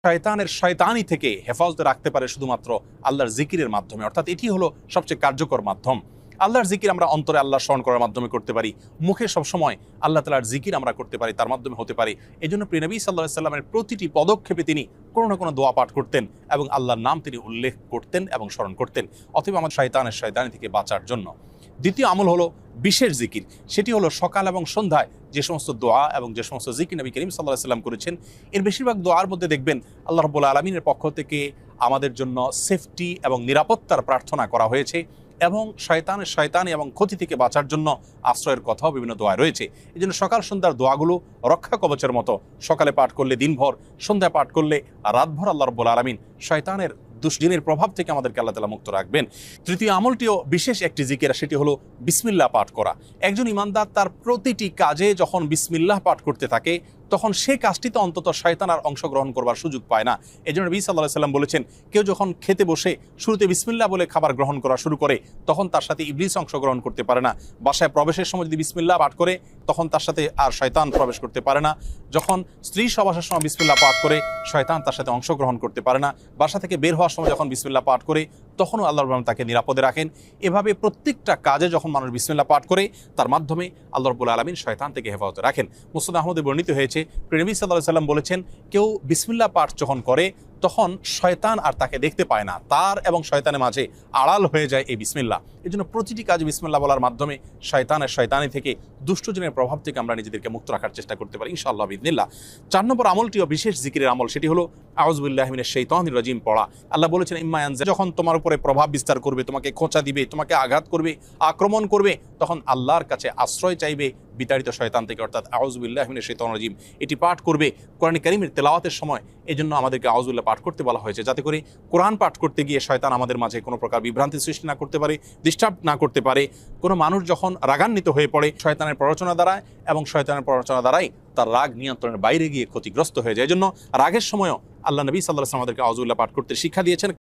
শয়তানের শয়তানি থেকে হেফাজতে রাখতে পারে শুধুমাত্র আল্লাহর জিকিরের মাধ্যমে, অর্থাৎ এটি হলো সবচেয়ে কার্যকর মাধ্যম। আল্লাহর জিকির আমরা অন্তরে আল্লাহ স্মরণ করার মাধ্যমে করতে পারি, মুখে সবসময় আল্লাহ তাআলার জিকির আমরা করতে পারি, তার মাধ্যমে হতে পারে। এই জন্য প্রিয় নবী সাল্লাল্লাহু আলাইহি সাল্লামের প্রতিটি পদক্ষেপে তিনি কোনো না কোনো দোয়া পাঠ করতেন এবং আল্লাহর নাম তিনি উল্লেখ করতেন এবং স্মরণ করতেন, অথবা আমাদের শয়তানের শয়তানি থেকে বাঁচার জন্য। দ্বিতীয় আমল হলো বিশেষ জিকির। সেটি হলো সকাল এবং সন্ধ্যায় যে সমস্ত দোয়া এবং যে সমস্ত জিকির নবী করিম সাল্লাল্লাহু আলাইহি সাল্লাম করেছেন, এর বেশিরভাগ দোয়ার মধ্যে দেখবেন আল্লাহ রাব্বুল আলামিনের পক্ষ থেকে আমাদের জন্য সেফটি এবং নিরাপত্তার প্রার্থনা করা হয়েছে, এবং শয়তানের শয়তানি এবং ক্ষতি থেকে বাঁচার জন্য আশ্রয়ের কথাও বিভিন্ন দোয়া রয়েছে। এই জন্য সকাল সন্ধ্যার দোয়াগুলো রক্ষা কবচের মতো, সকালে পাঠ করলে দিনভর, সন্ধ্যায় পাঠ করলে রাতভর আল্লাহ রাব্বুল আলামিন শয়তানের দুষ্জিনের প্রভাব থেকে আমাদেরকে আল্লাহ তাআলা মুক্ত রাখবেন। তৃতীয় আমলটিও বিশেষ একটি জিকির, সেটি হলো বিসমিল্লাহ পাঠ করা। একজন ইমানদার তার প্রতিটি কাজে যখন বিসমিল্লাহ পাঠ করতে থাকে, তখন সে কাজটিতে অন্তত শয়তান আর অংশগ্রহণ করবার সুযোগ পায় না। এই জন্য নবী সাল্লাল্লাহু আলাইহি সাল্লাম বলেছেন, কেউ যখন খেতে বসে শুরুতে বিসমিল্লাহ বলে খাবার গ্রহণ করা শুরু করে, তখন তার সাথে ইবলিস অংশগ্রহণ করতে পারে না। বাসায় প্রবেশের সময় যদি বিসমিল্লাহ পাঠ করে, তখন তার সাথে আর শয়তান প্রবেশ করতে পারে না। যখন স্ত্রী সহবাসের সময় বিসমিল্লাহ পাঠ করে, শয়তান তার সাথে অংশগ্রহণ করতে পারে না। বাসা থেকে বের হওয়ার সময় যখন বিসমিল্লাহ পাঠ করে, তখনও আল্লাহ রাব্বুল আলামিন তাকে নিরাপদে রাখেন। এভাবে প্রত্যেকটা কাজে যখন মানুষ বিসমিল্লাহ পাঠ করে, তার মাধ্যমে আল্লাহ রাব্বুল আলামিন শয়তান থেকে হেফাজতে রাখেন। মুসনাদ আহমদে বর্ণিত হয়েছে, নবী সাল্লাল্লাহু আলাইহি সাল্লাম বলেছেন, কেউ বিসমিল্লাহ পাঠ যখন করে, তখন শয়তান আর তাকে দেখতে পায় না, তার এবং শয়তানের মাঝে আড়াল হয়ে যায় এই বিসমিল্লাহ। এই জন্য প্রতিটি কাজে বিসমিল্লাহ বলার মাধ্যমে শয়তানের শয়তানি থেকে, দুষ্টজনের প্রভাব থেকে আমরা নিজেদেরকে মুক্ত রাখার চেষ্টা করতে পারি ইনশাআল্লাহ বিইذনিল্লাহ। 4 নম্বর আমলটিও বিশেষ জিকিরের আমল, সেটি হলো আউযু বিল্লাহি মিনাশ শাইতানির রাজিম পড়া। আল্লাহ বলেছেন, ইম্মা ইয়ানজাগিন্নাকা, যখন তোমার উপরে প্রভাব বিস্তার করবে, তোমাকে খোঁচা দিবে, তোমাকে আঘাত করবে, আক্রমণ করবে, তখন আল্লাহর কাছে আশ্রয় চাইবে বিতাড়িত শয়তান থেকে, অর্থাৎ আউযু বিল্লাহি মিনাশ শাইতানির রাজিম এটি পাঠ করবে কোরআন কারীমের তেলাওয়াতের সময়। এই জন্য আমাদেরকে আউযু বিল্লাহ পাঠ করতে বলা হয়েছে, যাতে করে কোরআন পাঠ করতে গিয়ে শয়তান আমাদের মাঝে কোনো প্রকার বিভ্রান্তি সৃষ্টি না করতে পারে, ডিস্টার্ব না করতে পারে। কোনো মানুষ যখন রাগান্বিত হয়ে পড়ে শয়তানের প্ররোচনা দ্বারা, এবং শয়তানের প্ররোচনা দ্বারাই তার রাগ নিয়ন্ত্রণের বাইরে গিয়ে ক্ষতিগ্রস্ত হয়ে যায়। এই জন্য রাগের সময়ও আল্লাহ নবী সাল্লাল্লাহু আলাইহি ওয়াসাল্লাম আমাদেরকে আউযু বিল্লাহ পাঠ করতে শিক্ষা দিয়েছেন।